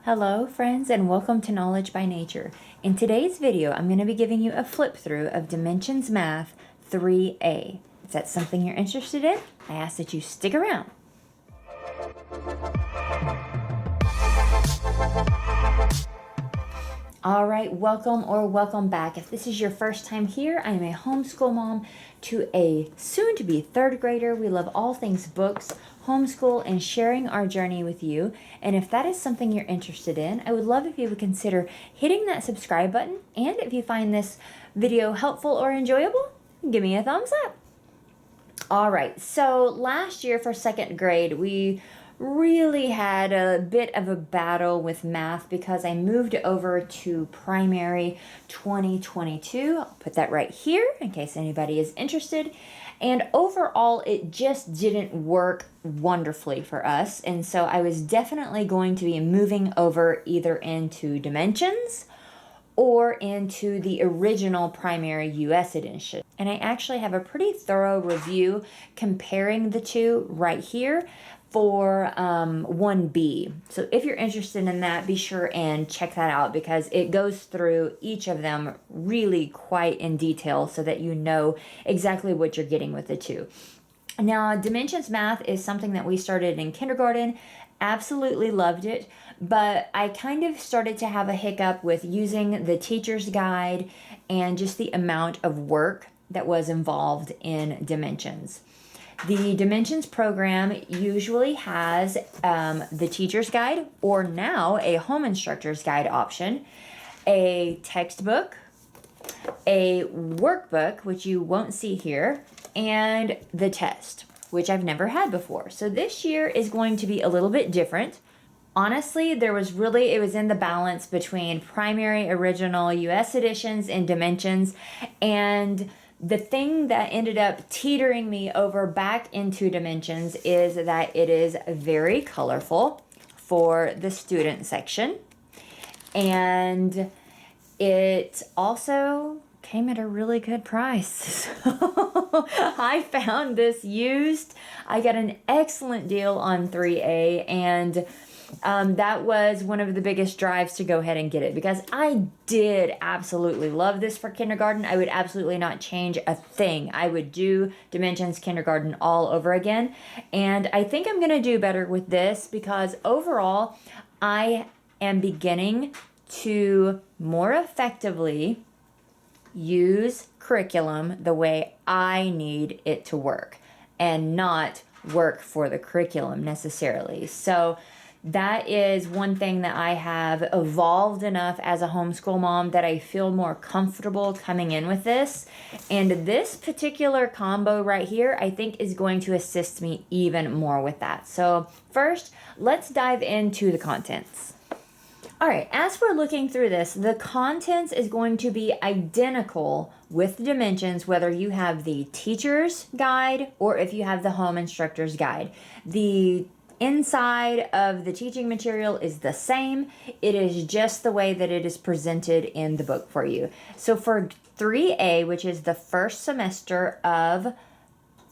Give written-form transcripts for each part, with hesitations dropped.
Hello friends and welcome to Knowledge by Nature. In today's video, I'm going to be giving you a flip through of Dimensions Math 3A. If that's something you're interested in, I ask that you stick around. Alright, welcome back. If this is your first time here, I am a homeschool mom to a soon-to-be third grader. We love all things books, homeschool, and sharing our journey with you. And if that is something you're interested in, I would love if you would consider hitting that subscribe button. And if you find this video helpful or enjoyable, give me a thumbs up. Alright, so last year for second grade, we really had a bit of a battle with math because I moved over to primary 2022. I'll put that right here in case anybody is interested. And overall, it just didn't work wonderfully for us. And so I was definitely going to be moving over either into Dimensions or into the original primary US edition. And I actually have a pretty thorough review comparing the two right here for 1B. So if you're interested in that, be sure and check that out because it goes through each of them really quite in detail so that you know exactly what you're getting with the two. Now, Dimensions Math is something that we started in kindergarten. Absolutely loved it, but I kind of started to have a hiccup with using the teacher's guide and just the amount of work that was involved in Dimensions. The Dimensions program usually has the teacher's guide, or now a home instructor's guide option, a textbook, a workbook, which you won't see here, and the test, which I've never had before. So this year is going to be a little bit different. Honestly, it was in the balance between primary original US editions and Dimensions, and the thing that ended up teetering me over back into Dimensions is that it is very colorful for the student section, and it also came at a really good price. So I found this used. I got an excellent deal on 3A, and that was one of the biggest drives to go ahead and get it because I did absolutely love this for kindergarten. I would absolutely not change a thing. I would do Dimensions kindergarten all over again. And I think I'm going to do better with this because overall, I am beginning to more effectively use curriculum the way I need it to work and not work for the curriculum necessarily. So that is one thing that I have evolved enough as a homeschool mom that I feel more comfortable coming in with this. And this particular combo right here, I think is going to assist me even more with that. So first, let's dive into the contents. All right, as we're looking through this, the contents is going to be identical with Dimensions, whether you have the teacher's guide or if you have the home instructor's guide. The inside of the teaching material is the same. It is just the way that it is presented in the book for you. So for 3A, which is the first semester of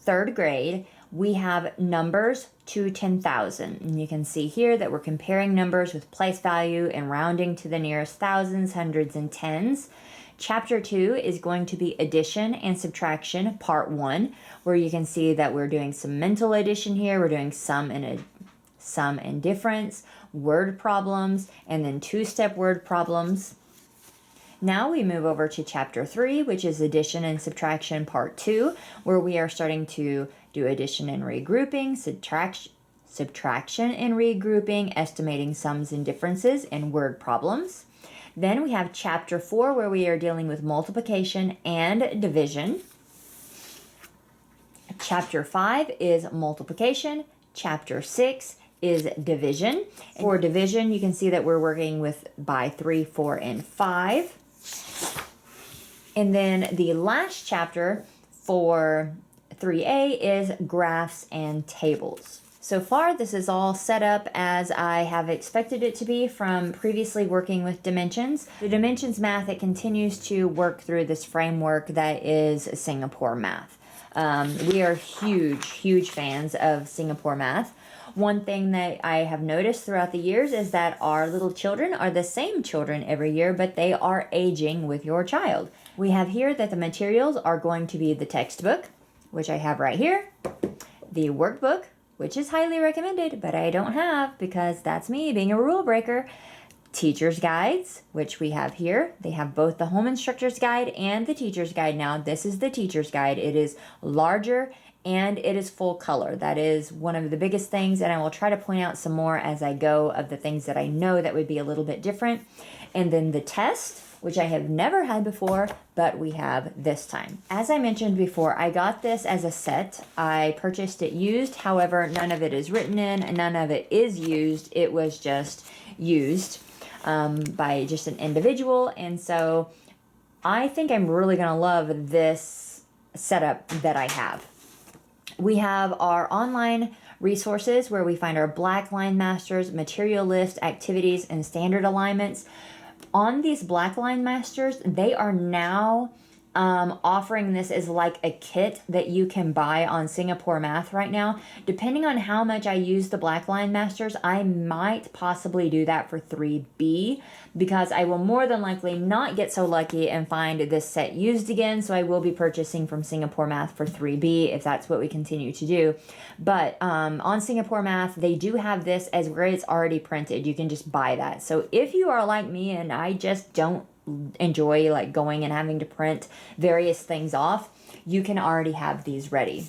third grade, we have numbers to 10,000. And you can see here that we're comparing numbers with place value and rounding to the nearest thousands, hundreds, and tens. Chapter 2 is going to be addition and subtraction, part 1, where you can see that we're doing some mental addition here. We're doing sum and difference, word problems, and then two-step word problems. Now we move over to chapter 3, which is addition and subtraction, part 2, where we are starting to do addition and regrouping, subtraction and regrouping, estimating sums and differences, and word problems. Then we have chapter 4 where we are dealing with multiplication and division. Chapter 5 is multiplication. Chapter 6 is division. For division, you can see that we're working with by 3, 4, and 5. And then the last chapter for 3A is graphs and tables. So far, this is all set up as I have expected it to be from previously working with Dimensions. The Dimensions Math, it continues to work through this framework that is Singapore Math. We are huge fans of Singapore Math. One thing that I have noticed throughout the years is that our little children are the same children every year, but they are aging with your child. We have here that the materials are going to be the textbook, which I have right here, the workbook, which is highly recommended, but I don't have because that's me being a rule breaker. Teacher's guides, which we have here. They have both the home instructor's guide and the teacher's guide now. This is the teacher's guide. It is larger and it is full color. That is one of the biggest things, and I will try to point out some more as I go of the things that I know that would be a little bit different. And then the test, which I have never had before, but we have this time. As I mentioned before, I got this as a set. I purchased it used. However, none of it is written in and none of it is used. It was just used by just an individual. And so I think I'm really going to love this setup that I have. We have our online resources where we find our black line masters, material list, activities, and standard alignments. On these black line masters, they are now offering this as like a kit that you can buy on Singapore Math right now. Depending on how much I use the black line masters, I might possibly do that for 3B because I will more than likely not get so lucky and find this set used again. So I will be purchasing from Singapore Math for 3B if that's what we continue to do. But on Singapore Math, they do have this as where it's already printed. You can just buy that. So if you are like me and I just don't enjoy like going and having to print various things off, you can already have these ready.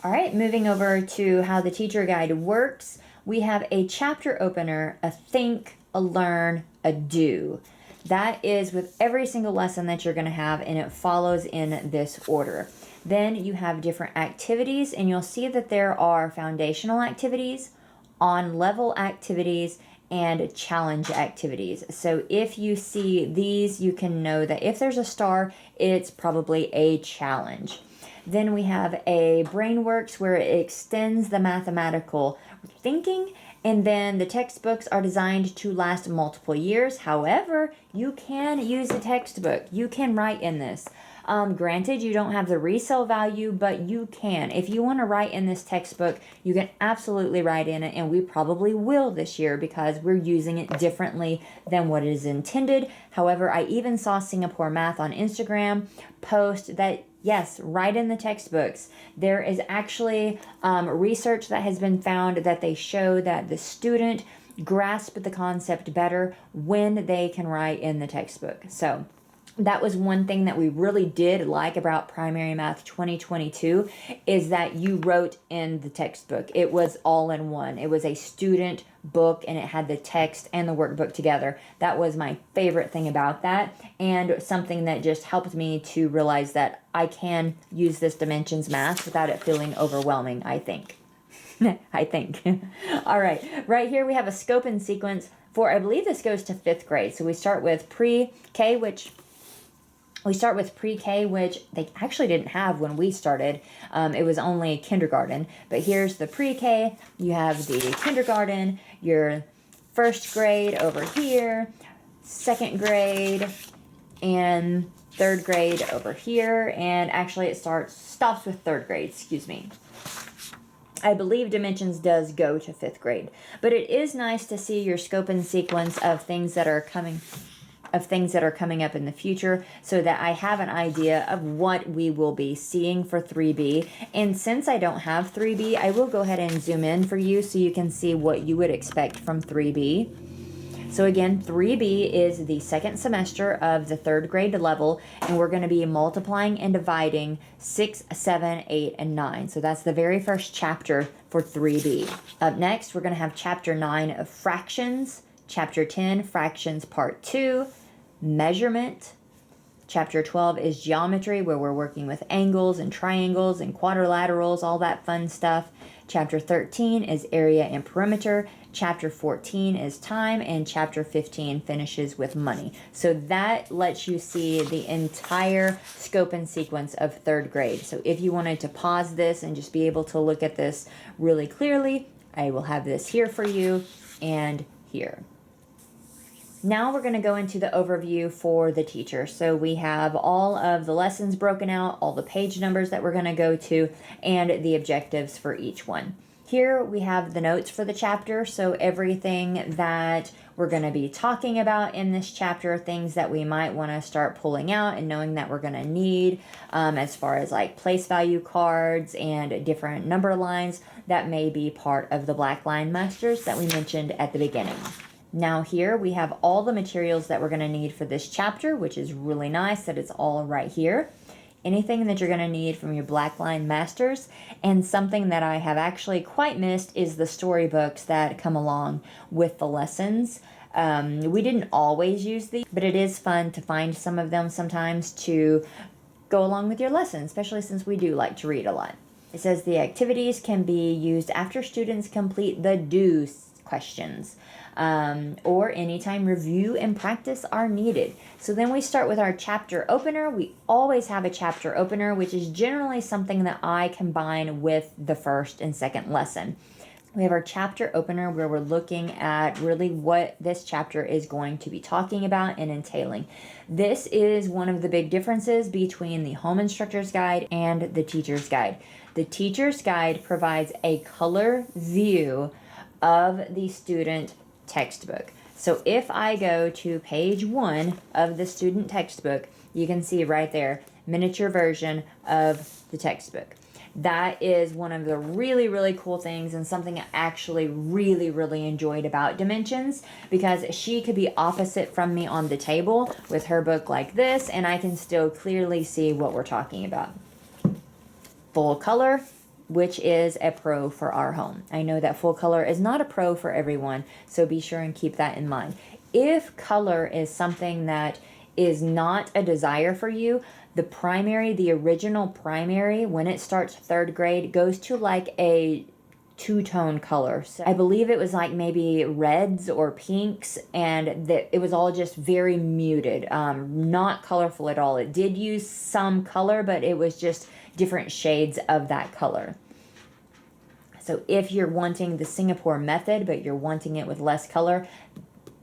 All right, moving over to how the teacher guide works. We have a chapter opener, a think, a learn, a do. That is with every single lesson that you're going to have, and it follows in this order. Then you have different activities, and you'll see that there are foundational activities, on-level activities, and challenge activities. So if you see these, you can know that if there's a star, it's probably a challenge. Then we have a BrainWorks where it extends the mathematical thinking, and then the textbooks are designed to last multiple years. However, you can use a textbook. You can write in this. Granted, you don't have the resale value, but you can. If you want to write in this textbook, you can absolutely write in it, and we probably will this year because we're using it differently than what is intended. However, I even saw Singapore Math on Instagram post that, yes, write in the textbooks. There is actually research that has been found that they show that the student grasps the concept better when they can write in the textbook. So that was one thing that we really did like about Primary Math 2022 is that you wrote in the textbook. It was all in one. It was a student book and it had the text and the workbook together. That was my favorite thing about that, and something that just helped me to realize that I can use this dimensions math without it feeling overwhelming, I think. I think. All right here we have a scope and sequence for, I believe this goes to 5th grade. So we start with pre-K, which they actually didn't have when we started. It was only kindergarten. But here's the pre-K. You have the kindergarten, your 1st grade over here, 2nd grade, and 3rd grade over here. And actually it stops with 3rd grade, excuse me. I believe Dimensions does go to 5th grade. But it is nice to see your scope and sequence of things that are coming up in the future so that I have an idea of what we will be seeing for 3B. And since I don't have 3B, I will go ahead and zoom in for you so you can see what you would expect from 3B. So again, 3B is the 2nd semester of the 3rd grade level, and we're going to be multiplying and dividing 6, 7, 8, and 9. So that's the very first chapter for 3B. Up next, we're going to have Chapter 9 of Fractions, Chapter 10, Fractions Part 2, Measurement. Chapter 12 is Geometry, where we're working with angles and triangles and quadrilaterals, all that fun stuff. Chapter 13 is Area and Perimeter. Chapter 14 is Time, and Chapter 15 finishes with Money. So that lets you see the entire scope and sequence of 3rd grade. So if you wanted to pause this and just be able to look at this really clearly, I will have this here for you and here. Now we're going to go into the overview for the teacher. So we have all of the lessons broken out, all the page numbers that we're going to go to, and the objectives for each one. Here we have the notes for the chapter, so everything that we're going to be talking about in this chapter, things that we might want to start pulling out and knowing that we're going to need, as far as like place value cards and different number lines that may be part of the black line masters that we mentioned at the beginning. Now here we have all the materials that we're going to need for this chapter, which is really nice that it's all right here. Anything that you're going to need from your black line masters, and something that I have actually quite missed is the storybooks that come along with the lessons. We didn't always use these, but it is fun to find some of them sometimes to go along with your lessons, especially since we do like to read a lot. It says the activities can be used after students complete the do questions, or anytime review and practice are needed. So then we start with our chapter opener. We always have a chapter opener, which is generally something that I combine with the first and second lesson. We have our chapter opener where we're looking at really what this chapter is going to be talking about and entailing. This is one of the big differences between the Home Instructor's Guide and the Teacher's Guide. The Teacher's Guide provides a color view of the student textbook. So if I go to page 1 of the student textbook, you can see right there, miniature version of the textbook. That is one of the really, really cool things, and something I actually really, really enjoyed about Dimensions, because she could be opposite from me on the table with her book like this, and I can still clearly see what we're talking about. Full color, which is a pro for our home. I know that full color is not a pro for everyone, so be sure and keep that in mind. If color is something that is not a desire for you, the original primary, when it starts 3rd grade, goes to like a two-tone color. So I believe it was like maybe reds or pinks, and it was all just very muted, not colorful at all. It did use some color, but it was just different shades of that color. So if you're wanting the Singapore method, but you're wanting it with less color,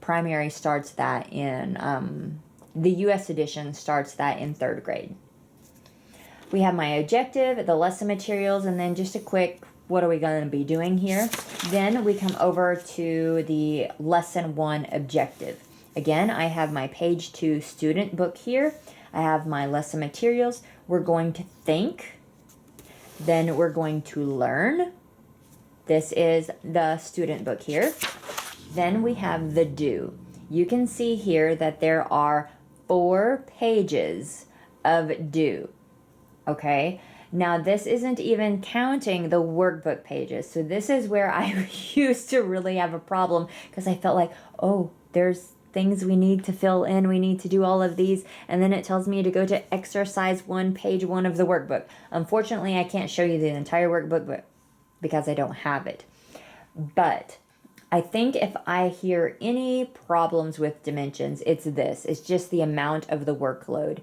primary starts that in, the US edition starts that in 3rd grade. We have my objective, the lesson materials, and then just a quick, what are we going to be doing here? Then we come over to the lesson 1 objective. Again, I have my page 2 student book here. I have my lesson materials. We're going to think. Then we're going to learn. This is the student book here. Then we have the do. You can see here that there are 4 pages of do. Okay? Now this isn't even counting the workbook pages. So this is where I used to really have a problem, because I felt like, oh, there's things we need to fill in. We need to do all of these. And then it tells me to go to exercise 1, page 1 of the workbook. Unfortunately, I can't show you the entire workbook because I don't have it. But I think if I hear any problems with Dimensions, it's this. It's just the amount of the workload.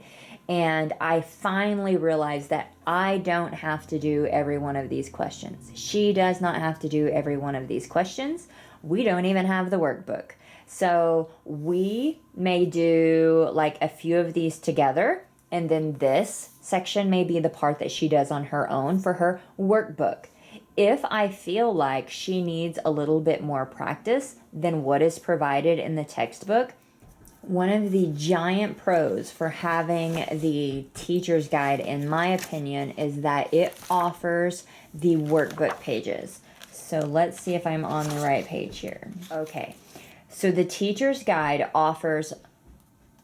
And I finally realized that I don't have to do every one of these questions. She does not have to do every one of these questions. We don't even have the workbook. So we may do like a few of these together, and then this section may be the part that she does on her own for her workbook. If I feel like she needs a little bit more practice than what is provided in the textbook, one of the giant pros for having the teacher's guide, in my opinion, is that it offers the workbook pages. So let's see if I'm on the right page here. Okay, so the teacher's guide offers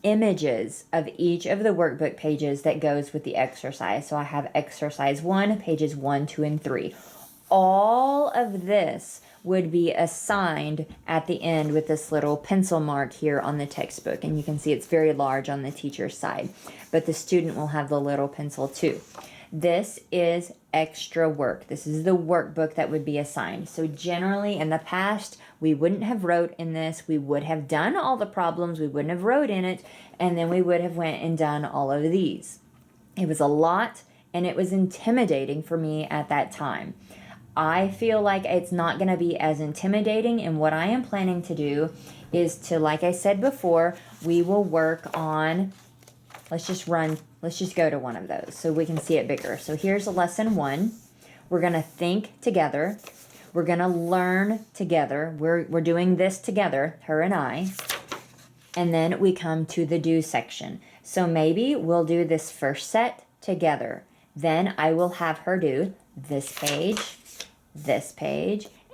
images of each of the workbook pages that goes with the exercise. So I have exercise 1, pages 1, 2, and 3. All of this would be assigned at the end with this little pencil mark here on the textbook. And you can see it's very large on the teacher's side, but the student will have the little pencil too. This is extra work. This is the workbook that would be assigned. So generally in the past, we wouldn't have wrote in this. We would have done all the problems. We wouldn't have wrote in it. And then we would have went and done all of these. It was a lot, and it was intimidating for me at that time. I feel like it's not going to be as intimidating, and what I am planning to do is to, like I said before, we will work on, let's just go to one of those so we can see it bigger. So here's lesson 1. We're going to think together. We're going to learn together. We're doing this together, her and I. And then we come to the do section. So maybe we'll do this first set together. Then I will have her do this page,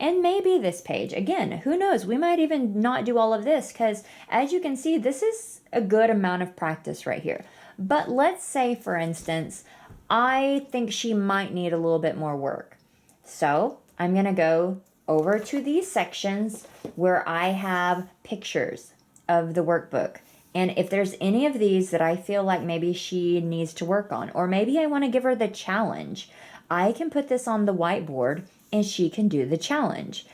and maybe this page. Again, who knows? We might even not do all of this because, as you can see, this is a good amount of practice right here. But let's say, for instance, I think she might need a little bit more work. So I'm going to go over to these sections where I have pictures of the workbook. And if there's any of these that I feel like maybe she needs to work on, or maybe I want to give her the challenge, I can put this on the whiteboard and she can do the challenge.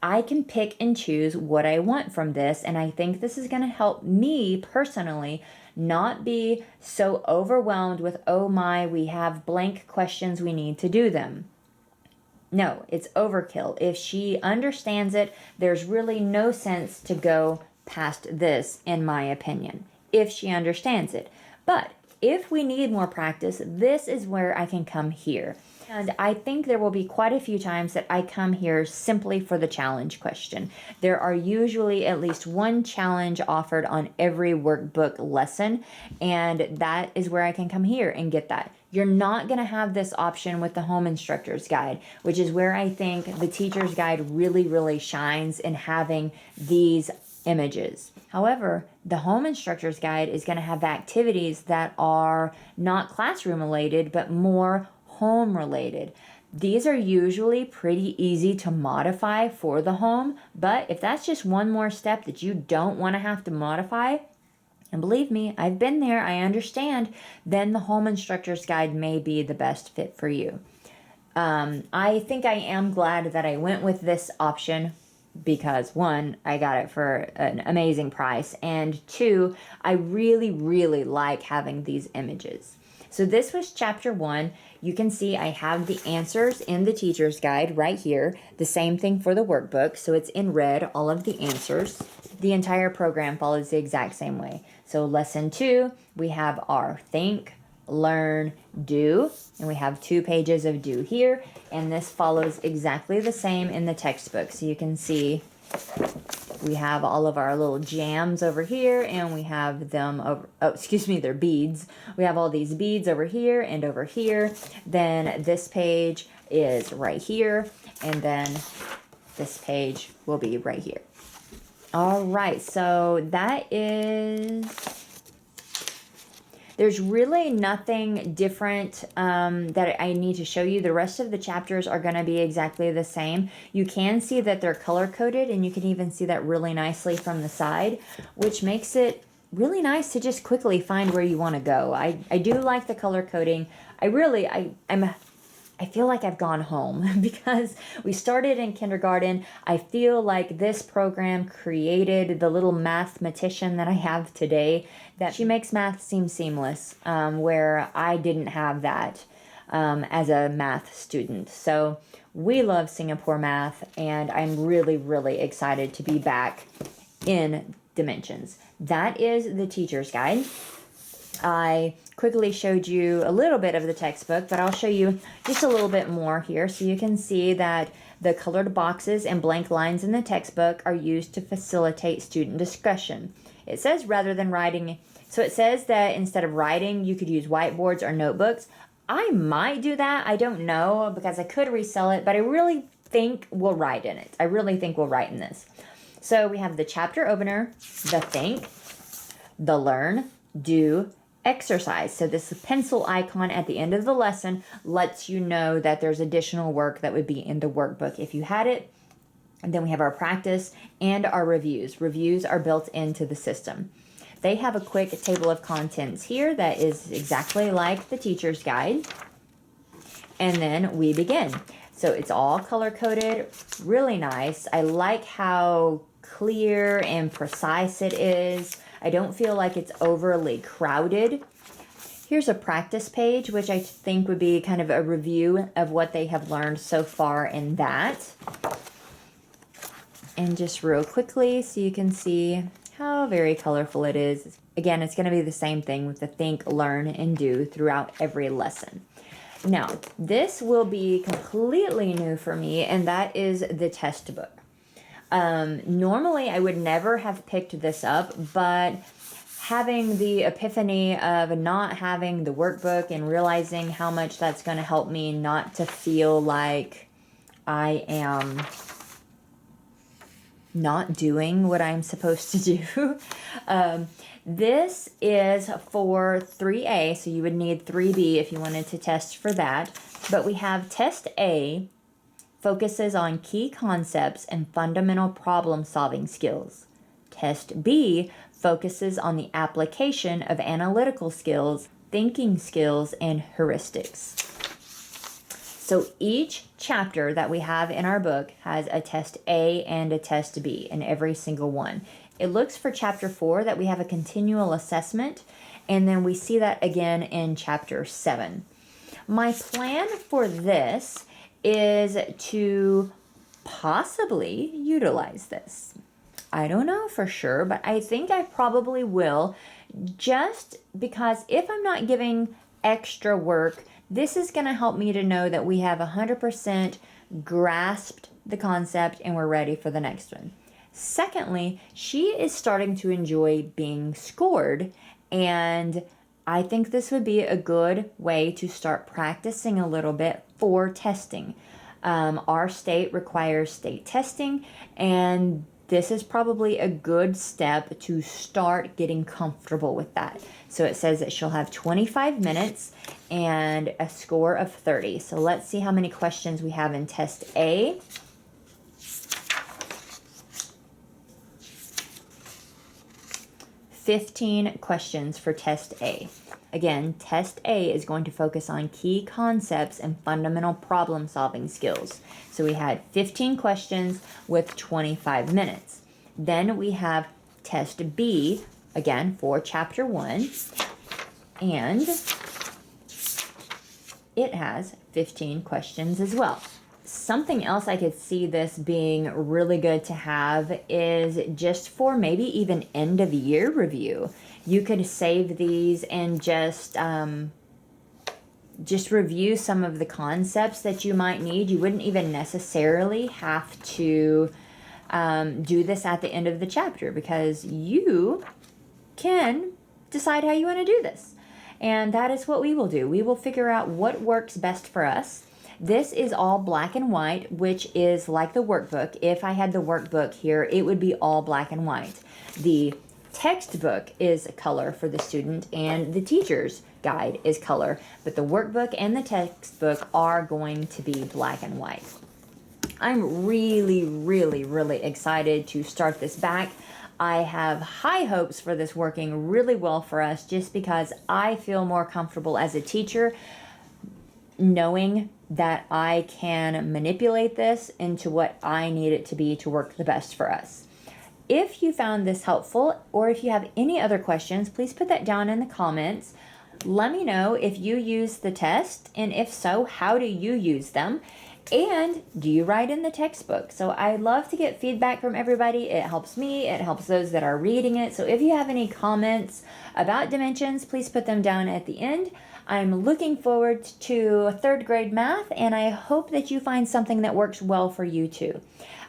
I can pick and choose what I want from this, and I think this is going to help me personally not be so overwhelmed with, oh my, we have blank questions, we need to do them. No, it's overkill. If she understands it, there's really no sense to go past this, in my opinion, if she understands it. But if we need more practice, this is where I can come here. And I think there will be quite a few times that I come here simply for the challenge question. There are usually at least one challenge offered on every workbook lesson, and that is where I can come here and get that. You're not going to have this option with the Home Instructor's Guide, which is where I think the Teacher's Guide really, really shines in having these images. However, the Home Instructor's Guide is going to have activities that are not classroom related, but more home related. These are usually pretty easy to modify for the home, but if that's just one more step that you don't want to have to modify, and believe me, I've been there, I understand, then the Home Instructor's Guide may be the best fit for you. I think I am glad that I went with this option because, one, I got it for an amazing price, and two, I really, really like having these images. So this was chapter 1. You can see I have the answers in the teacher's guide right here. The same thing for the workbook. So it's in red, all of the answers. The entire program follows the exact same way. So lesson 2, we have our think, learn, do. And we have 2 pages of do here. And this follows exactly the same in the textbook. So you can see we have all of our little jams over here, and we have them over, they're beads. We have all these beads over here and over here. Then this page is right here, and then this page will be right here. All right, so that is... There's really nothing different that I need to show you. The rest of the chapters are going to be exactly the same. You can see that they're color-coded, and you can even see that really nicely from the side, which makes it really nice to just quickly find where you want to go. I do like the color coding. I feel like I've gone home because we started in kindergarten. I feel like this program created the little mathematician that I have today, that she makes math seem seamless, where I didn't have that as a math student. So we love Singapore math, and I'm really, really excited to be back in Dimensions. That is the teacher's guide. I quickly showed you a little bit of the textbook, but I'll show you just a little bit more here. So you can see that the colored boxes and blank lines in the textbook are used to facilitate student discussion. It says rather than writing, so it says that instead of writing, you could use whiteboards or notebooks. I might do that. I don't know, because I could resell it, but I really think we'll write in it. I really think we'll write in this. So we have the chapter opener, the think, the learn, do, exercise. So this pencil icon at the end of the lesson lets you know that there's additional work that would be in the workbook if you had it. And then we have our practice and our reviews. Reviews are built into the system. They have a quick table of contents here that is exactly like the teacher's guide. And then we begin. So it's all color-coded, really nice. I like how clear and precise it is. I don't feel like it's overly crowded. Here's a practice page, which I think would be kind of a review of what they have learned so far in that. And just real quickly, so you can see how very colorful it is. Again, it's going to be the same thing with the think, learn, and do throughout every lesson. Now, this will be completely new for me, and that is the test book. Normally, I would never have picked this up, but having the epiphany of not having the workbook and realizing how much that's going to help me not to feel like I am not doing what I'm supposed to do. This is for 3A, so you would need 3B if you wanted to test for that. But we have Test A focuses on key concepts and fundamental problem-solving skills. Test B focuses on the application of analytical skills, thinking skills, and heuristics. So each chapter that we have in our book has a Test A and a Test B in every single one. It looks for Chapter 4 that we have a continual assessment, and then we see that again in Chapter 7. My plan for this is to possibly utilize this. I don't know for sure, but I think I probably will, just because if I'm not giving extra work, this is going to help me to know that we have 100% grasped the concept and we're ready for the next one. Secondly, she is starting to enjoy being scored, and I think this would be a good way to start practicing a little bit for testing. Our state requires state testing, and this is probably a good step to start getting comfortable with that. So it says that she'll have 25 minutes and a score of 30. So let's see how many questions we have in Test A. "15 questions for Test A. Again, Test A is going to focus on key concepts and fundamental problem-solving skills. So we had 15 questions with 25 minutes. Then we have Test B, again, for Chapter 1, and it has 15 questions as well. Something else I could see this being really good to have is just for maybe even end of year review. You could save these and just review some of the concepts that you might need. You wouldn't even necessarily have to do this at the end of the chapter, because you can decide how you want to do this. And that is what we will do. We will figure out what works best for us. This is all black and white, which is like the workbook. If I had the workbook here, it would be all black and white. The textbook is color for the student, and the teacher's guide is color, but the workbook and the textbook are going to be black and white. I'm really, really, really excited to start this back. I have high hopes for this working really well for us, just because I feel more comfortable as a teacher knowing that I can manipulate this into what I need it to be to work the best for us. If you found this helpful, or if you have any other questions, please put that down in the comments. Let me know if you use the test, and if so, how do you use them? And do you write in the textbook? So I love to get feedback from everybody. It helps me. It helps those that are reading it. So if you have any comments about dimensions, please put them down at the end. I'm looking forward to third grade math, and I hope that you find something that works well for you too.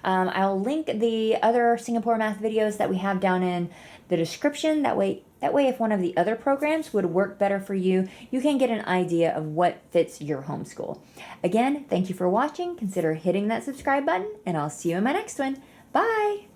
I'll link the other Singapore math videos that we have down in the description. That way if one of the other programs would work better for you, you can get an idea of what fits your homeschool. Again, thank you for watching. Consider hitting that subscribe button, and I'll see you in my next one. Bye!